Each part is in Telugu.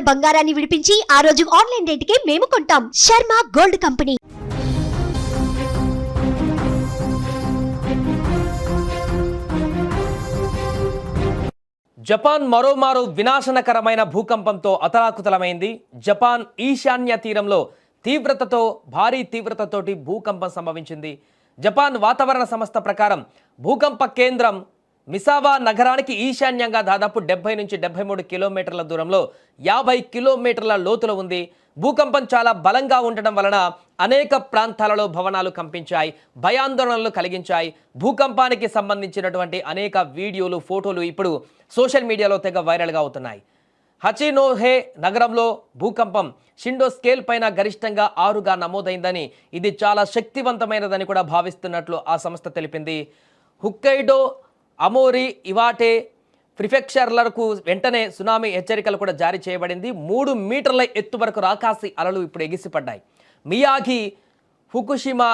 బంగారాన్ని విడిపించి ఆ రోజు ఆన్లైన్ రేటుకే మేము కొంటాం. Sharma gold company. జపాన్ మరోమారు వినాశనకరమైన భూకంపంతో అతలాకుతలమైంది. జపాన్ ఈశాన్య తీరంలో భారీ తీవ్రతతోటి భూకంపం సంభవించింది. జపాన్ వాతావరణ సంస్థ ప్రకారం భూకంప కేంద్రం మిసావా నగరానికి ఈశాన్యంగా దాదాపు 70 నుంచి 73 కిలోమీటర్ల దూరంలో 50 కిలోమీటర్ల లోతులో ఉంది. భూకంపం చాలా బలంగా ఉండడం వలన అనేక ప్రాంతాలలో భవనాలు కంపించాయి, భయాందోళనలు కలిగించాయి. భూకంపానికి సంబంధించినటువంటి అనేక వీడియోలు, ఫోటోలు ఇప్పుడు సోషల్ మీడియాలో తెగ వైరల్గా అవుతున్నాయి. హచినోహే నగరంలో భూకంపం షిండో స్కేల్ పైన గరిష్టంగా 6గా నమోదైందని, ఇది చాలా శక్తివంతమైనదని కూడా భావిస్తున్నట్లు ఆ సంస్థ తెలిపింది. హుక్కైడో, అమోరి, ఇవాటే ప్రిఫెక్చర్లకు వెంటనే సునామీ హెచ్చరికలు కూడా జారీ చేయబడింది. 3 మీటర్ల ఎత్తు వరకు రాకాసి అలలు ఇప్పుడు ఎగిసిపడ్డాయి. మియాగి, ఫుకుషిమా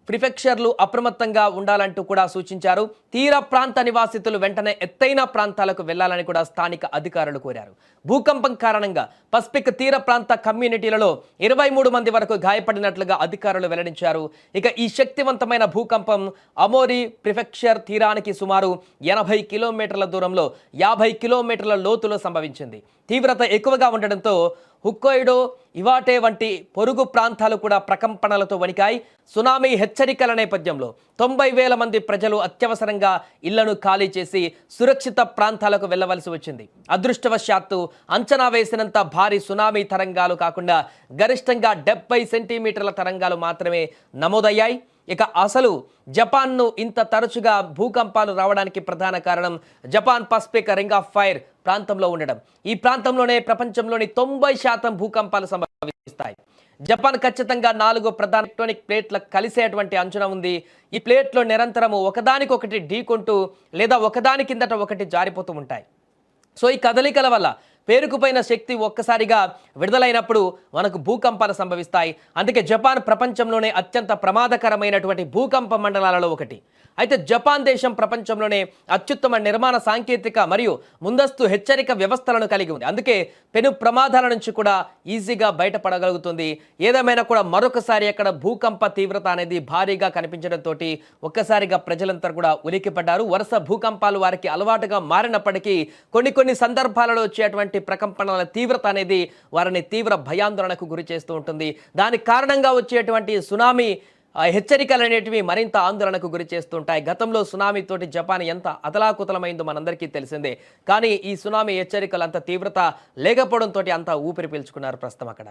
ప్రిఫెక్చర్లు అప్రమత్తంగా ఉండాలంటూ కూడా సూచించారు. తీర ప్రాంత నివాసితులు వెంటనే ఎత్తైన ప్రాంతాలకు వెళ్లాలని కూడా స్థానిక అధికారులు కోరారు. భూకంపం కారణంగా పసిఫిక్ తీర ప్రాంత కమ్యూనిటీలలో 23 మంది వరకు గాయపడినట్లుగా అధికారులు వెల్లడించారు. ఇక ఈ శక్తివంతమైన భూకంపం అమోరి ప్రిఫెక్చర్ తీరానికి సుమారు 80 కిలోమీటర్ల దూరంలో 50 కిలోమీటర్ల లోతులో సంభవించింది. తీవ్రత ఎక్కువగా ఉండడంతో హుక్కైడో, ఇవాటే వంటి పొరుగు ప్రాంతాలు కూడా ప్రకంపనలతో వణికాయి. సునామీ హెచ్చరికల నేపథ్యంలో 90,000 మంది ప్రజలు అత్యవసరంగా ఇళ్లను ఖాళీ చేసి సురక్షిత ప్రాంతాలకు వెళ్లవలసి వచ్చింది. అదృష్టవశాత్తు అంచనా వేసినంత భారీ సునామీ తరంగాలు కాకుండా గరిష్టంగా 70 సెంటీమీటర్ల తరంగాలు మాత్రమే నమోదయ్యాయి. ఇక అసలు జపాన్ను ఇంత తరచుగా భూకంపాలు రావడానికి ప్రధాన కారణం Japan Pacific ring of fire ప్రాంతంలో ఉండడం. ఈ ప్రాంతంలోనే ప్రపంచంలోని 90% భూకంపాలు సంభవిస్తాయి. జపాన్ ఖచ్చితంగా 4 ప్రధాన టెక్టోనిక్ ప్లేట్ల కలిసేటువంటి అంచనా ఉంది. ఈ ప్లేట్లో నిరంతరము ఒకదానికొకటి ఢీకొంటూ లేదా ఒకదాని కిందట ఒకటి జారిపోతూ ఉంటాయి. సో ఈ కదలికల వల్ల పేరుకుపోయిన శక్తి ఒక్కసారిగా విడుదలైనప్పుడు మనకు భూకంపాలు సంభవిస్తాయి. అందుకే జపాన్ ప్రపంచంలోనే అత్యంత ప్రమాదకరమైనటువంటి భూకంప మండలాలలో ఒకటి. అయితే జపాన్ దేశం ప్రపంచంలోనే అత్యుత్తమ నిర్మాణ సాంకేతిక మరియు ముందస్తు హెచ్చరిక వ్యవస్థలను కలిగి ఉంది. అందుకే పెను ప్రమాదాల నుంచి కూడా ఈజీగా బయటపడగలుగుతుంది. ఏదేమైనా కూడా మరొకసారి అక్కడ భూకంప తీవ్రత అనేది భారీగా కనిపించడంతో ఒక్కసారిగా ప్రజలంతా కూడా ఉలిక్కిపడ్డారు. వరుస భూకంపాలు వారికి అలవాటుగా మారినప్పటికీ కొన్ని సందర్భాలలో వచ్చేటువంటి ప్రకంపనల తీవ్రత అనేది వారిని తీవ్ర భయాందోళనకు గురి చేస్తూ ఉంటుంది. దానికి కారణంగా వచ్చేటువంటి సునామీ హెచ్చరికలు అనేటివి మరింత ఆందోళనకు గురి చేస్తుంటాయి. గతంలో సునామీతోటి జపాన్ ఎంత అతలాకుతలమైందో మనందరికీ తెలిసిందే. కానీ ఈ సునామీ హెచ్చరికలు అంత తీవ్రత లేకపోవడంతో అంతా ఊపిరి పీల్చుకున్నారు ప్రస్తుతం అక్కడ.